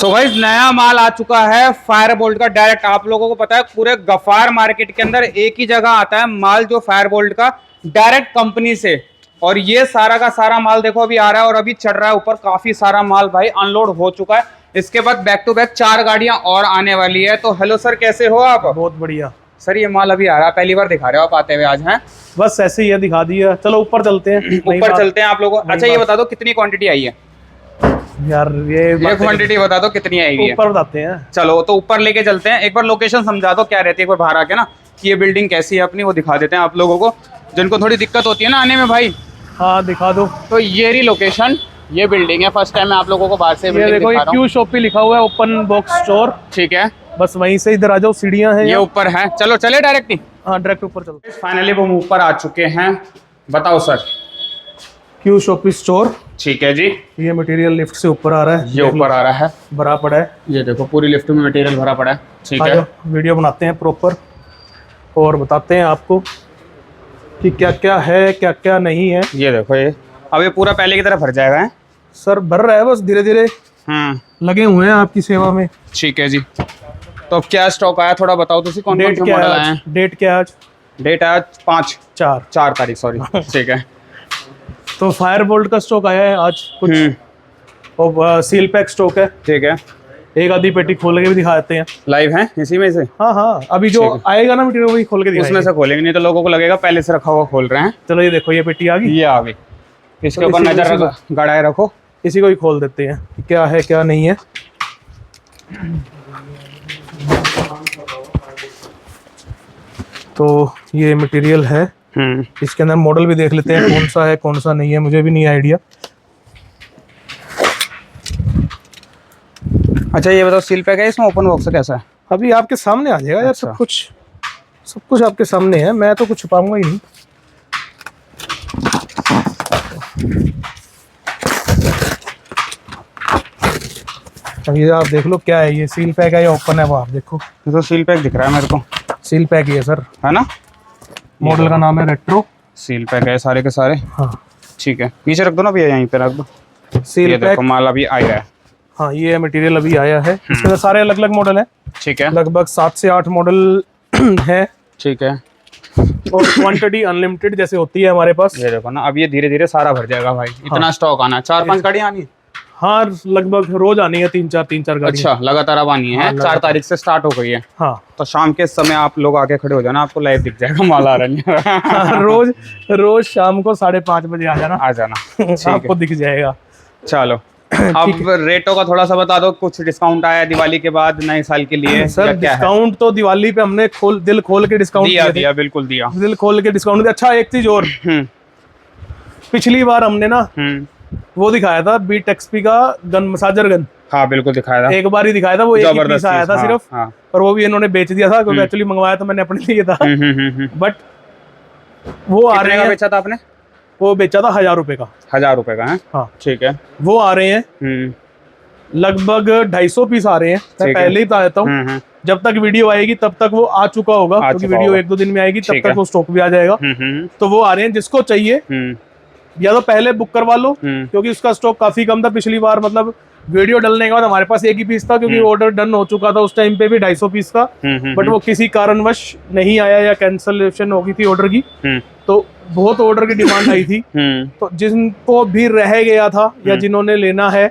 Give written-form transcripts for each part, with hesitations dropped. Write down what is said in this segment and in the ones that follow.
So guys नया माल आ चुका है फायर बोल्ट का। डायरेक्ट आप लोगों को पता है पूरे गफार मार्केट के अंदर एक ही जगह आता है माल जो फायर बोल्ट का डायरेक्ट कंपनी से। और ये सारा का सारा माल देखो अभी आ रहा है और अभी चढ़ रहा है ऊपर। काफी सारा माल भाई अनलोड हो चुका है। इसके बाद बैक टू बैक 4 गाड़ियां और आने वाली है। तो हेलो सर, कैसे हो आप? बहुत बढ़िया सर, ये माल अभी आ रहा है, पहली बार दिखा रहे हो आप आते हुए आज? हैं बस ऐसे ही है, दिखा दिया। चलो ऊपर चलते हैं। ऊपर चलते हैं आप लोगों। अच्छा ये बता दो कितनी क्वांटिटी आई है यार, ये क्वांटिटी बता दो कितनी आई है। ऊपर बताते हैं। चलो तो ऊपर लेके चलते हैं। एक बार लोकेशन समझा दो क्या रहती है, एक बार बाहर आके ना कि ये बिल्डिंग कैसी है अपनी, वो दिखा देते हैं आप लोगों को जिनको थोड़ी दिक्कत होती है ना आने में भाई। हाँ दिखा दो। तो ये रही लोकेशन, ये बिल्डिंग है। फर्स्ट टाइम मैं आप लोगों को बाहर से ये देखो, ये क्यू शॉप पे लिखा हुआ है ओपन बॉक्स स्टोर। ठीक है, बस वहीं से इधर आ जाओ, सीढ़ियां हैं ये ऊपर है। चलो चले डायरेक्ट ही। हाँ डायरेक्ट ऊपर चलो। फाइनली वो ऊपर आ चुके हैं। बताओ सर। Q shop store. ठीक है जी। ये मटेरियल लिफ्ट से ऊपर आ रहा है। ये ऊपर आ रहा है, भरा पड़ा है। ये देखो पूरी लिफ्ट में मटेरियल भरा पड़ा है। ठीक है, वीडियो बनाते हैं प्रॉपर और बताते हैं आपको कि क्या क्या है क्या क्या नहीं है। ये देखो, ये अब ये पूरा पहले की तरह भर जाएगा है सर, भर रहा है, बस धीरे धीरे लगे हुए हैं आपकी सेवा में। ठीक है जी। तो अब क्या स्टॉक आया थोड़ा बताओ तो। कौन डेट क्या है? डेट क्या आज? डेट आज 4 तारीख सॉरी। ठीक है। तो फायर बोल्ट का स्टॉक आया है आज कुछ, और सील पैक स्टॉक है। ठीक है, एक आधी पेटी खोल के भी दिखा देते हैं। लाइव है इसी में से? हाँ हाँ, अभी जो आएगा ना मटेरियल वही खोल के दिखाएंगे। उसमें से खोलेंगे, नहीं तो लोगों को लगेगा पहले से रखा हुआ खोल रहे हैं। चलो ये देखो, ये पेटी आ गई, ये आ गई। इसके ऊपर नजर गड़ाए रखो। इसी को ही खोल देते हैं कि क्या है क्या नहीं है। तो ये मटेरियल है, इसके अंदर मॉडल भी देख लेते हैं कौन सा है कौन सा नहीं है। मुझे भी नहीं आइडिया। अच्छा ये बताओ, सील पैक है इसमें, ओपन बॉक्स कैसा है? अभी आपके सामने आ जाएगा यार। अच्छा। सब कुछ आपके सामने है, मैं तो कुछ छुपाऊंगा ही नहीं। अब ये आप देख लो क्या है, ये सील पैक है या ओपन है वो आप देखो। ये तो सील पैक दिख रहा है मेरे को। सील पैक ही है सर, है ना? मॉडल का नाम है रेट्रो। सील पैक है सारे के सारे। हाँ ठीक है, नीचे रख दो ना भैया, यहीं पे रख दो। सील पैक माल अभी आया है। हाँ ये मटेरियल अभी आया है। इसके अंदर सारे अलग अलग मॉडल हैं। ठीक है, लगभग 7 से 8 मॉडल है। ठीक है। और क्वांटिटी अनलिमिटेड जैसे होती है हमारे पास। ये देखो ना, अब ये धीरे धीरे सारा भर जाएगा भाई। इतना स्टॉक आना है, 4-5 गाड़ियाँ आनी है। हाँ लगभग रोज आनी है, 3-4 गाड़ी। अच्छा, लगातार अब आनी है। 4 तारीख से स्टार्ट हो गई है। हाँ तो शाम के समय आप लोग आके खड़े हो जाना, आपको लाइव दिख जाएगा माल आ रहा है। हाँ, रोज शाम को 5:30 बजे आ जाना। आपको दिख जाएगा। चलो अब रेटों का थोड़ा सा बता दो। कुछ डिस्काउंट आया है दिवाली के बाद नए साल के लिए? सर डिस्काउंट तो दिवाली पे हमने दिल खोल के डिस्काउंट दिया बिल्कुल दिया, दिल खोल के डिस्काउंट दिया। अच्छा एक चीज और, पिछली बार हमने ना वो दिखाया था बीट एक्सपी का गन, मसाजर गन। हाँ बिल्कुल दिखाया था, एक बार ही दिखाया था, वो एक ही पीस आया था सिर्फ। और वो भी इन्होंने बेच दिया था क्योंकि एक्चुअली मंगवाया तो मैंने अपने लिए था। बट वो आ रहे हैं। बेचा था आपने? वो बेचा था 1000 रुपए का। 1000 रुपए का है? हाँ ठीक है। वो आ रहे हैं लगभग 250 पीस आ रहे हैं। मैं पहले ही बता देता हूँ, जब तक वीडियो आएगी तब तक वो आ चुका होगा, क्योंकि वीडियो 1-2 दिन में आएगी तब तक वो स्टॉक भी आ जाएगा। तो वो आ रहे हैं, जिसको चाहिए या तो पहले बुक करवा लो, क्योंकि उसका स्टॉक काफी कम था पिछली बार। मतलब वीडियो डलने के बाद हमारे पास एक ही पीस था, क्योंकि ऑर्डर डन हो चुका था उस टाइम पे भी 250 पीस का। बट वो किसी कारणवश नहीं आया या कैंसलेशन हो गई थी ऑर्डर की। तो बहुत ऑर्डर की डिमांड आई थी। तो जिनको भी रह गया था या जिन्होंने लेना है,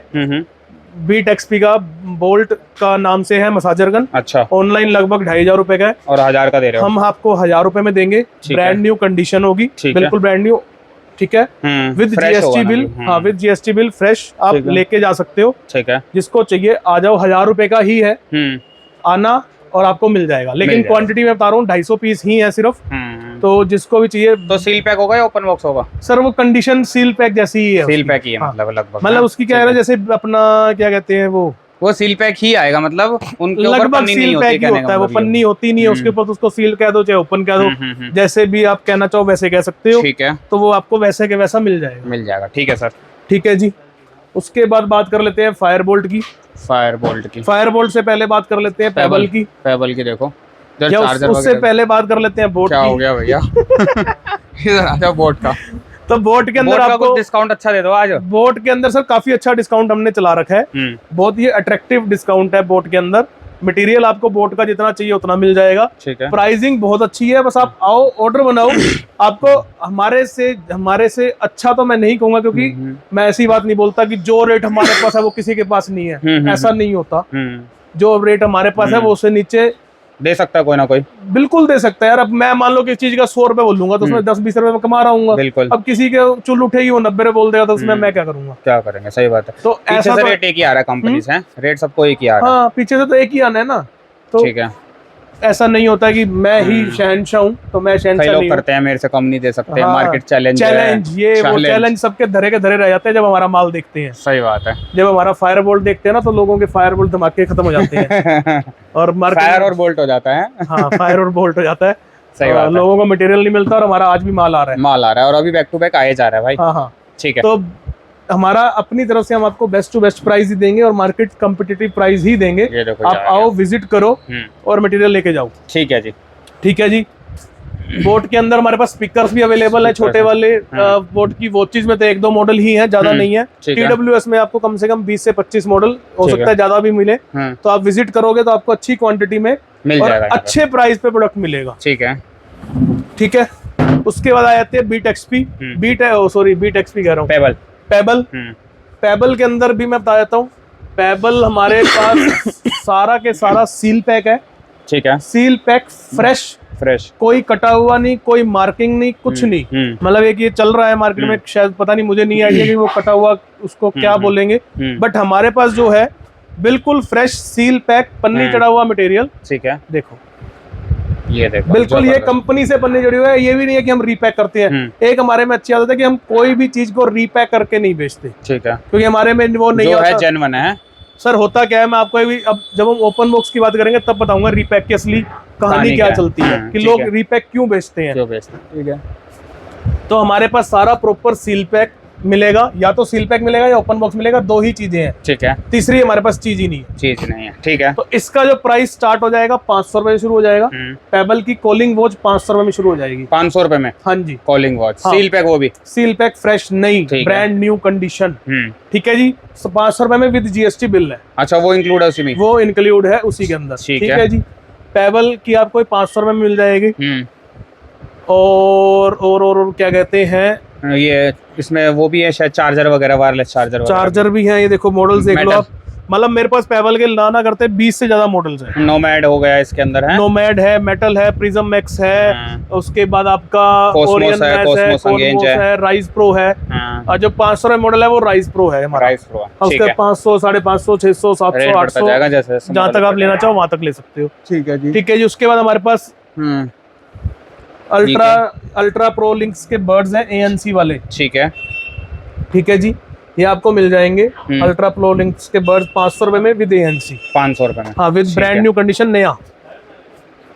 बीट एक्सपी का बोल्ट का नाम से है मसाजर गन। अच्छा, ऑनलाइन लगभग 2500 रुपए का है और 1000 का दे रहे हो। हम आपको 1000 रुपए में देंगे। ब्रांड न्यू कंडीशन होगी, बिल्कुल ब्रांड न्यू। ठीक है, विद जीएसटी बिल। हाँ विद जीएसटी बिल फ्रेश आप लेके जा सकते हो। ठीक है, जिसको चाहिए आ जाओ। 1000 रुपए का ही है, आना और आपको मिल जाएगा। लेकिन क्वांटिटी में बता रहा हूँ 250 पीस ही है सिर्फ। तो जिसको भी चाहिए। तो सील पैक होगा या ओपन बॉक्स होगा? सर वो कंडीशन सील पैक जैसी ही है। सील पैक ही है। हाँ। मतलब उसकी क्या है ना, जैसे अपना क्या कहते हैं वो सील पैक ही आएगा। मतलब उनके ऊपर पन्नी नहीं होती, कहने का मतलब वो पन्नी होती नहीं है उसके ऊपर, तो उसको सील कह दो चाहे ओपन कह दो, जैसे भी आप कहना चाहो वैसे कह सकते हो। ठीक है, तो वो आपको वैसे के वैसा मिल जाएगा। ठीक है सर। ठीक है जी। उसके बाद बात कर लेते हैं फायर बोल्ट की। फायर बोल्ट से पहले बात कर लेते हैं पेबल की। देखो, उससे पहले बात कर लेते हैं बोट। क्या हो गया भैया? इधर आ जाओ। बोट का तो बोट के अंदर आपको कुछ डिस्काउंट अच्छा दे दो आज। बोट के अंदर सर काफी अच्छा डिस्काउंट हमने चला रखा है, बहुत ही अट्रैक्टिव डिस्काउंट है बोट के अंदर। मटेरियल आपको बोट का जितना चाहिए उतना मिल जाएगा, ठीक है। प्राइसिंग बहुत अच्छी है, बस आप आओ ऑर्डर बनाओ। आपको हमारे से अच्छा तो मैं नहीं कहूंगा, क्योंकि मैं ऐसी बात नहीं बोलता कि जो रेट हमारे पास है वो किसी के पास नहीं है, ऐसा नहीं होता। जो रेट हमारे पास है वो उससे नीचे दे सकता है कोई ना कोई, बिल्कुल दे सकता है यार। अब मैं मान लो किस चीज का 100 रुपए बोलूंगा तो उसमें 10-20 रुपए में कमा रहा हूँ, बिल्कुल। अब किसी के चुल उठेगी वो 90 रुपए बोल देगा तो उसमें मैं क्या करूंगा, क्या करेंगे, सही बात है। तो ऐसा तो रेट एक ही आ रहा है कंपनी से, रेट सबको एक ही आ रहा है। हाँ, पीछे से तो एक ही आना है ना, तो ठीक है। ऐसा नहीं होता कि मैं ही शहंशाह हूँ तो मैं शहंशाह नहीं करते हैं, मेरे से कम नहीं दे सकते। हाँ, मार्केट चैलेंज ये वो चैलेंज सबके धरे के धरे रह जाते हैं जब हमारा माल देखते हैं। सही बात है। जब हमारा फायर बोल्ट देखते हैं ना तो लोगों के फायर बोल्ट धमाके खत्म हो जाते हैं और फायर और बोल्ट हो जाता है। हाँ, फायर और बोल्ट हो जाता है। सही बात है। लोगों को मटेरियल नहीं मिलता और हमारा आज भी माल आ रहा है और अभी बैक टू बैक आए जा रहा है भाई। हाँ हाँ, ठीक है। तो हमारा अपनी तरफ से हम आपको बेस्ट टू बेस्ट प्राइस ही देंगे और मार्केट कम्पिटिटिव प्राइस ही देंगे। आप आओ, विजिट करो और मटेरियल लेके जाओ। ठीक है जी, ठीक है जी। बोट के अंदर हमारे पास स्पीकर्स भी अवेलेबल है, छोटे वाले। बोट की वॉचेज में तो 1-2 मॉडल ही है, ज्यादा नहीं है। TWS में आपको कम से कम 20 से 25 मॉडल हो सकता है, ज्यादा भी मिले। तो आप विजिट करोगे तो आपको अच्छी क्वांटिटी में और अच्छे प्राइस पे प्रोडक्ट मिलेगा। ठीक है, ठीक है। उसके बाद आ जाते हैं बीट एक्सपी। बीट एक्सपी कह रहा हूँ, पेबल के अंदर भी मैं बता देता हूँ। पेबल हमारे पास सारा के सारा सील पैक है, ठीक है। सील पैक फ्रेश, कोई कटा हुआ नहीं, कोई मार्किंग नहीं, कुछ नहीं। मतलब एक ये चल रहा है मार्केट में, शायद पता नहीं, मुझे नहीं आइडिया कि वो कटा हुआ उसको क्या बोलेंगे, बट हमारे पास जो है बिल्कुल फ्रेश सील पैक पन्नी चढ़ा हुआ मटेरियल। ठीक है, देखो ये देखो, बिल्कुल ये कंपनी से पन्नी जुड़ी हुई है। ये भी नहीं है कि हम रीपैक करते हैं। एक हमारे में अच्छी आदत है कि हम कोई भी चीज को रीपैक करके नहीं बेचते, ठीक है, क्योंकि हमारे में वो नहीं है, जेन्युइन है। सर होता क्या है, मैं आपको अभी अब जब हम ओपन बॉक्स की बात करेंगे तब बताऊंगा रीपैक की असली कहानी क्या चलती है, कि लोग रीपैक क्यों बेचते हैं। ठीक है, तो हमारे पास सारा प्रॉपर सील पैक मिलेगा, या तो सील पैक मिलेगा या ओपन बॉक्स मिलेगा, 2 ही चीजें हैं। ठीक है, तीसरी हमारे पास चीज ही नहीं है। ठीक है, तो इसका जो प्राइस स्टार्ट हो जाएगा 500 रुपए से शुरू हो जाएगा। पेबल की कॉलिंग वॉच 500 रुपए में शुरू हो जाएगी। 500 रुपए में? हाँ जी, कॉलिंग वॉच। हाँ, सील पैक, वो भी सील पैक फ्रेश नहीं, ब्रांड न्यू कंडीशन। ठीक है जी, 500 रुपए में विद GST बिल है। अच्छा, वो इंक्लूड है उसी में? वो इंक्लूड है उसी के अंदर। ठीक है जी। पेबल की आपको 500 रुपए में मिल जाएगी। और क्या कहते हैं, ये इसमें वो भी है शायद, चार्जर वगैरह, वायरलेस चार्जर भी है। ये देखो मॉडल्स देख लो आप, मतलब मेरे पास पेबल के ना करते 20 से ज्यादा मॉडल्स हैं। नोमैड हो गया, इसके अंदर है नोमैड है, मेटल है, प्रिज्म मैक्स है, उसके बाद आपका ओरियन है, राइज प्रो है। और जो 500 मॉडल है वो राइज प्रो है हमारा। उसके 500, 550, 600, 700, 800 जहाँ तक आप लेना चाहो वहां तक ले सकते हो। ठीक है जी। ठीक है जी। उसके बाद हमारे पास अल्ट्रा प्रो लिंक्स के बर्ड्स हैं, ANC वाले। ठीक है, ठीक है जी, ये आपको मिल जाएंगे। अल्ट्रा प्रो लिंक्स के बर्ड्स 500 रुपए में विद ANC। 500 रुपए में, हाँ, विद ब्रांड न्यू कंडीशन, नया।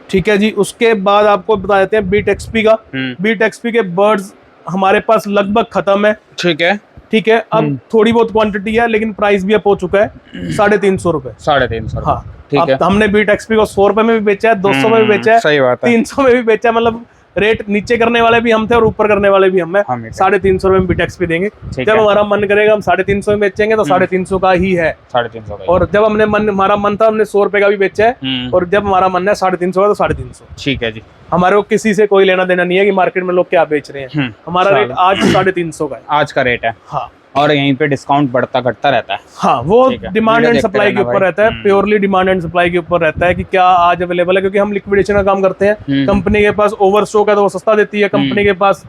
ठीक है जी। उसके बाद आपको बता देते हैं बीट एक्सपी का। बीट एक्सपी के बर्ड्स हमारे पास लगभग खत्म है। ठीक है, ठीक है। अब थोड़ी बहुत क्वांटिटी है, लेकिन प्राइस भी अप हो चुका है 350 रुपए। 350? हाँ, ठीक है। हमने बीट एक्सपी को 100 रुपए में भी बेचा है, 200 में भी बेचा है, सही बात है, 300 में भी बेचा है। मतलब रेट नीचे करने वाले भी हम थे और ऊपर करने वाले भी हम हैं। 350 रुपए में बीटेक्स भी देंगे। जब हमारा मन करेगा हम 350 में बेचेंगे तो 350 का ही है। 350 का। और जब हमारा मन था हमने 100 रुपए का भी बेचा है, और जब हमारा मन है 350 का तो 350। ठीक है जी। हमारे को किसी से कोई लेना देना नहीं है कि मार्केट में लोग क्या बेच रहे हैं। हमारा रेट आज 350 का है, आज का रेट है। हाँ, और यहीं पे डिस्काउंट बढ़ता घटता रहता है। हाँ, वो डिमांड एंड सप्लाई के ऊपर रहता है, प्योरली डिमांड एंड सप्लाई के ऊपर रहता है कि क्या आज अवेलेबल है, क्योंकि हम लिक्विडेशन का काम करते हैं। कंपनी के पास ओवर स्टॉक है तो वो सस्ता देती है, कंपनी के पास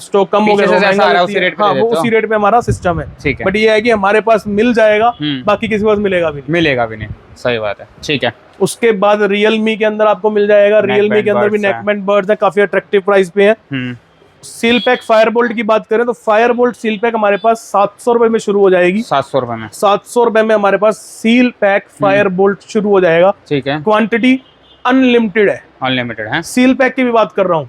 स्टॉक कम हो गया वो उसी रेट पे हमारा सिस्टम है। बट ये है कि हमारे पास मिल जाएगा, बाकी किसी के पास मिलेगा भी नहीं। सही बात है। ठीक है। उसके बाद रियलमी के अंदर आपको मिल जाएगा। रियलमी के अंदर भी नेकबैंड बर्ड्स है, काफी अट्रैक्टिव प्राइस पे है। सील पैक फायर बोल्ट की बात करें तो फायर बोल्ट सील पैक हमारे पास 700 रुपए में शुरू हो जाएगी। 700 रुपए में? 700 रुपए में हमारे पास सील पैक फायर बोल्ट शुरू हो जाएगा। ठीक है। क्वांटिटी अनलिमिटेड है। अनलिमिटेड है। सील पैक की भी बात कर रहा हूँ।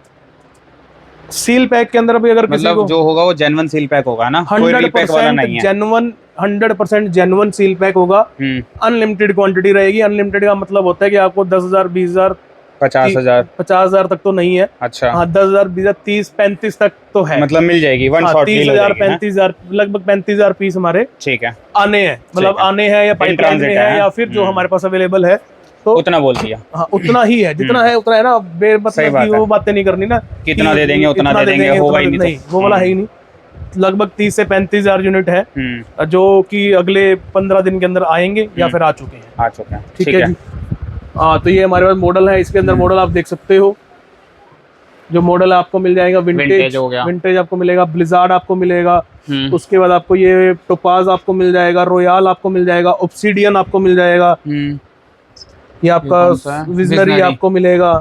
सील पैक के अंदर भी अगर मतलब जो होगा वो जेन्युइन सील पैक होगा ना, 100% जेन्युइन, 100% जेन्युइन सील पैक होगा। अनलिमिटेड क्वांटिटी रहेगी। अनलिमिटेड का मतलब होता है कि आपको 10,000, 20,000 50,000 50,000 तक तो नहीं है। अच्छा हाँ 10,000 20,000 30 35 तक तो है, मतलब मिल जाएगी वन शॉट 30,000 35,000 लगभग 35,000 पीस हमारे ठीक है आने हैं, मतलब आने हैं या पाइपलाइन में है या फिर जो हमारे पास अवेलेबल है, तो उतना बोल दिया। हाँ उतना ही है, जितना है उतना है ना, मतलब कि वो बातें नहीं करनी ना, कितना दे देंगे उतना दे देंगे, होगा ही नहीं, वो वाला है ही नहीं। लगभग 30 से 35,000 यूनिट है जो कि अगले 15 दिन के अंदर आएंगे या फिर आ चुके हैं। ठीक है जी। हाँ तो ये हमारे पास मॉडल है, इसके अंदर मॉडल आप देख सकते हो। जो मॉडल आपको मिल जाएगा विंटेज हो गया, विंटेज आपको मिलेगा, ब्लिजार्ड आपको मिलेगा, उसके बाद आपको ये टोपाज आपको मिल जाएगा, रॉयल आपको मिल जाएगा, ऑब्सिडियन आपको मिल जाएगा, ये आपका विजनरी आपको मिलेगा।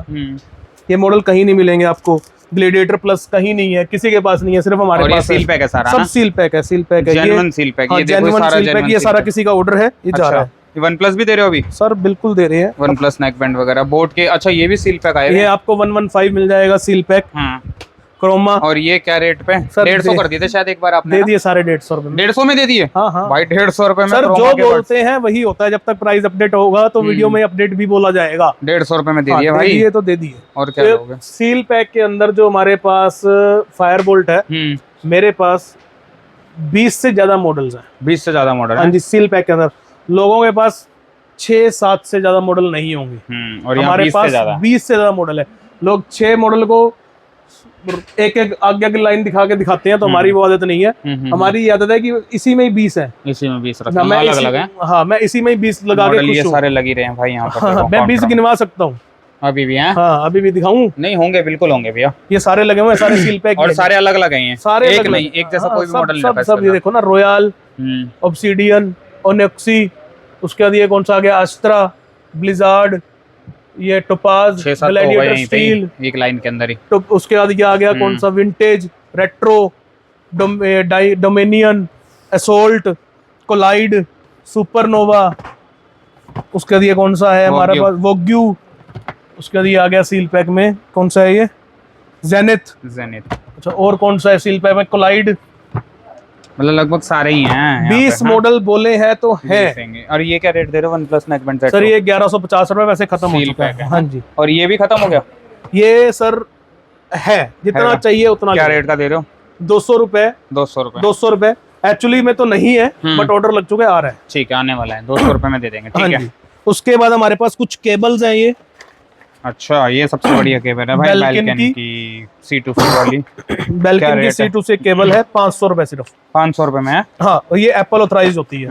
ये मॉडल कहीं नहीं मिलेंगे आपको, ग्लेडिएटर प्लस कहीं नहीं है, किसी के पास नहीं है, सिर्फ हमारे पास सील पैक है सारा, सब सील पैक है, सील पैक है, जेन्युइन सील पैक, ये जेन्युइन सील पैक, ये सारा किसी का ऑर्डर है, ये जा रहा है। वन प्लस भी दे रहे हो अभी? सर बिल्कुल दे रहे हैं, वन प्लस नेक बैंड वगैरह बोट के। अच्छा ये भी सील पैक आएगा, ये आपको 115 मिल जाएगा सील पैक क्रोमा। और ये क्या रेट पे? 150 कर दिए थे शायद एक बार आपने, दे दिए सारे 150 रुपए में। 150 में दे दिए? हाँ हाँ भाई 150 रुपए में सर जो बोलते हैं वही होता है, जब तक प्राइस अपडेट होगा तो वीडियो में अपडेट भी बोला जाएगा। 150 रुपए में दे दिए भाई, ये तो दे दिए। और क्या लोगे? सील पैक के अंदर जो हमारे पास फायर बोल्ट है, मेरे पास 20 से ज्यादा मॉडल्स हैं। 20 से ज्यादा मॉडल? हाँ जी, सील पैक के अंदर लोगों के पास 6-7 से ज्यादा मॉडल नहीं होंगे, और हमारे पास 20 से ज्यादा मॉडल है। लोग 6 मॉडल को एक एक आगे आगे लाइन दिखा के दिखाते हैं, तो हमारी वो आदत नहीं है। हमारी ये आदत है कि इसी में ही 20 है, इसी में 20 रखना, अलग अलग है। हाँ मैं इसी में ही 20 लगा के ये सारे लगी रहे हैं भाई यहाँ पर। हाँ, मैं 20 गिनवा सकता हूँ अभी भी हैं? हाँ अभी भी दिखाऊं? नहीं होंगे, बिल्कुल होंगे भैया, ये सारे लगे हुए हैं, सारे सील पैक और सारे अलग अलग हैं, सारे एक नहीं, एक जैसा कोई भी मॉडल नहीं है। सब ये देखो ना, रॉयल, ऑब्सिडियन, ओनेक्सी, उसके बाद ये कौन सा आ गया, अस्त्रा, ब्लिजार्ड, ये टोपाज, ग्लैडिएटर स्टील, एक लाइन के अंदर ही। तो उसके बाद ये आ गया कौन सा, vintage, retro, dominion, assault, collide, supernova. उसके बाद ये कौन सा है हमारे पास, वोग्यू। उसके बाद ये आ गया सील पैक में, कौन सा है ये, जेनिथ। अच्छा और कौन सा है सील पैक में, कोलाइड। मतलब लगभग सारे ही हैं 20 मॉडल बोले हैं तो है। और ये क्या रेट दे रहे हो one plus neck band set? Sir ये 1150 रुपए वैसे खत्म हो चुका है। हाँ जी। और ये भी खत्म हो गया? ये सर है, जितना चाहिए उतना। क्या रेट का दे रहे हो? 200 रुपए। 200 रुपए एक्चुअली में तो नहीं है, बट ऑर्डर लग चुका है, आ रहा है। ठीक है, आने वाला है, 200 रुपए में दे देंगे। ठीक है। उसके बाद हमारे पास कुछ केबल्स हैं ये। अच्छा ये सबसे बढ़िया केबल है भाई, बेल्किन की C2C वाली। बेल्किन की C2C केबल है, 500 रुपए सिर्फ। 500 रुपए में है? हाँ, ये एप्पल ऑथराइज होती है।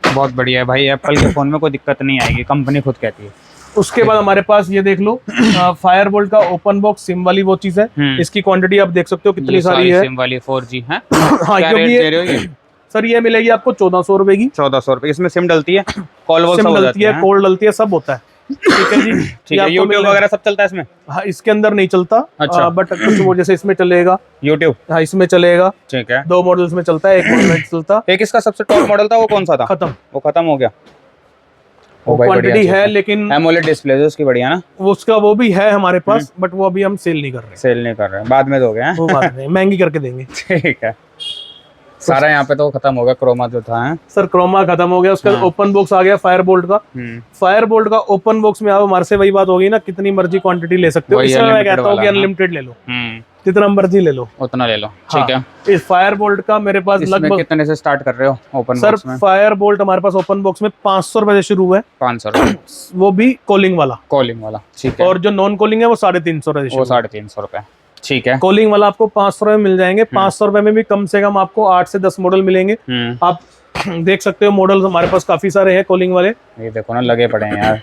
बहुत बढ़िया है भाई, एप्पल के फोन में कोई दिक्कत नहीं आएगी, कंपनी खुद कहती है। उसके बाद हमारे पास ये देख लो, फायर बोल्ट का ओपन बॉक्स सिम वाली वो चीज है। इसकी क्वांटिटी आप देख सकते हो कितनी सारी है। सिम वाली 4G है। हाँ, क्योंकि सर ये मिलेगी आपको 1400 रुपए की। 1400 रुपए। इसमें सिम डलती है, कॉल डलती है, कॉल डलती है, सब होता है। ठीक है जी। ठीक है। यूट्यूब वगैरह सब चलता है इसमें? हाँ, इसके अंदर नहीं चलता। अच्छा। बट कुछ वो जैसे इसमें चलेगा यूट्यूब। हाँ, इसमें चलेगा। ठीक है। 2 मॉडल्स में चलता है, एक मॉडल में चलता। एक इसका सबसे टॉप मॉडल था, वो कौन सा था? खत्म, वो खत्म हो गया। क्वांटिटी है लेकिन एमोलेड डिस्प्ले है उसकी, बढ़िया ना। उसका वो भी है हमारे पास, बट वो अभी हम सेल नहीं कर रहे। बाद में दोगे? वो बाद में महंगी करके देंगे। ठीक है। सारा यहाँ पे तो खत्म हो गया, क्रोमा जो था। सर क्रोमा खत्म हो गया, उसका ओपन बॉक्स आ गया फायर बोल्ट का। फायर बोल्ट का ओपन बॉक्स में आप हमारे से वही बात होगी ना, कितनी मर्जी क्वांटिटी ले सकते हो। इसमें मैं कहता हूँ कि अनलिमिटेड ले लो, जितना मर्जी ले लो, उतना ले लो। ठीक है। इस फायर बोल्ट का मेरे पास लगभग कितने से स्टार्ट कर रहे हो ओपन बॉक्स में? फायर बोल्ट हमारे पास ओपन बॉक्स में 500 रुपए से शुरू है। 500 रुपए, वो भी कॉलिंग वाला। ठीक है। और जो नॉन कॉलिंग है वो 350 रुपए। 350 रुपए। ठीक है। कॉलिंग वाला आपको 500 रुपए मिल जाएंगे। 500 रुपए में भी कम से कम आपको 8 से 10 मॉडल मिलेंगे। आप देख सकते हो मॉडल हमारे पास काफी सारे हैं कॉलिंग वाले। ये देखो ना, लगे पड़े हैं यार।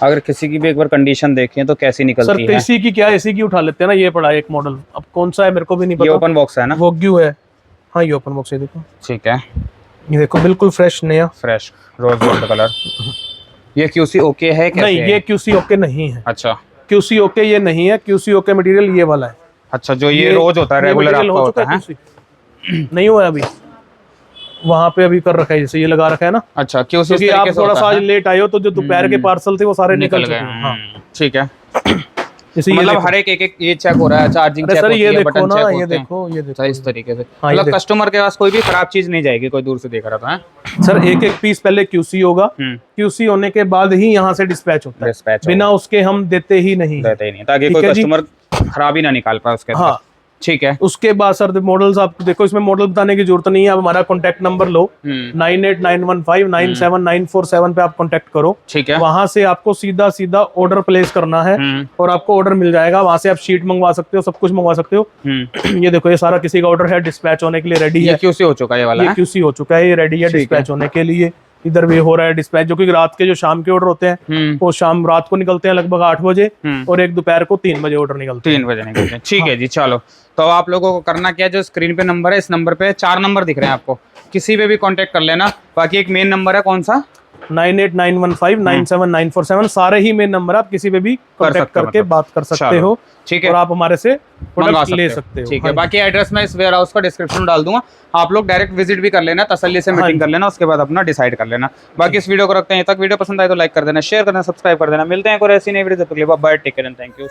अगर किसी की भी एक बार कंडीशन देखें तो कैसी निकलती है। सर एसी की क्या, एसी की उठा लेते हैं ना, ये पड़ा है एक मॉडल। अब कौन सा है मेरे को भी नहीं पता। ये ओपन बॉक्स है ना? वोग्यू है। हाँ ये ओपन बॉक्स है, देखो। ठीक है। ये देखो बिल्कुल फ्रेश, नया फ्रेश रोज गोल्ड कलर। ये QC ओके है? नहीं, ये QC ओके नहीं है। अच्छा, QC ओके ये नहीं है। QC ओके मटेरियल ये वाला है। अच्छा, जो ये रोज होता है, रेगुलर आपका होता है? नहीं हुआ अभी, वहाँ पे अभी कर रखा है, जैसे ये लगा रखा है ना। अच्छा, क्योंकि आप थोड़ा सा आज लेट आए हो तो जो दोपहर के पार्सल थे वो सारे निकल गए। हाँ ठीक है। मतलब हर एक ये चेक हो रहा है, चार्जिंग चेक होती है, बटन चेक होते हैं। ये देखो इस तरीके से, मतलब कस्टमर के पास कोई भी खराब चीज नहीं जाएगी, कोई दूर से देख रहा था। सर एक एक पीस पहले QC होगा, QC होने के बाद ही यहाँ से डिस्पैच होता है, बिना उसके हम देते ही नहीं, ताकि कोई कस्टमर खराब ही ना निकाल पाए उसके। हाँ ठीक है। उसके बाद सर मॉडल्स आप देखो, इसमें मॉडल बताने की जरूरत नहीं है, आप हमारा कॉन्टैक्ट नंबर लो 9891597947 पे आप कॉन्टैक्ट करो। ठीक है। वहां से आपको सीधा ऑर्डर प्लेस करना है और आपको ऑर्डर मिल जाएगा। वहां से आप शीट मंगवा सकते हो, सब कुछ मंगवा सकते हो। ये देखो, ये सारा किसी का ऑर्डर है, डिस्पैच होने के लिए रेडी है। QC हो चुका है ये वाला, ये QC हो चुका है, ये रेडी है डिस्पैच होने के लिए। इधर भी हो रहा है डिस्पैच, जो कि रात के जो शाम के ऑर्डर होते हैं वो शाम रात को निकलते हैं लगभग 8 बजे, और एक दोपहर को 3 बजे ऑर्डर निकलते हैं। 3 बजे निकलते हैं। ठीक है जी, चलो। तो आप लोगों को करना क्या है, जो स्क्रीन पे नंबर है, इस नंबर पे 4 नंबर दिख रहे हैं आपको, किसी पे भी कांटेक्ट कर लेना। बाकी एक मेन नंबर है, कौन सा, 9891597947, सारे ही मेन नंबर, आप किसी पे भी कांटेक्ट करके बात कर सकते हो। ठीक है। और आप हमारे से प्रोडक्ट ले सकते हो। ठीक है। बाकी एड्रेस मैं इस वेयर हाउस का डिस्क्रिप्शन में डाल दूंगा, आप लोग डायरेक्ट विजिट भी कर लेना, तसल्ली से मीटिंग कर लेना, उसके बाद अपना डिसाइड कर लेना। बाकी इस वीडियो को रखते हैं तक। वीडियो पसंद आए तो लाइक कर देना, शेयर कर देना, सब्सक्राइब कर देना। मिलते हैं कोई ऐसी नई वीडियो, तब तक के लिए bye, take care and thank you.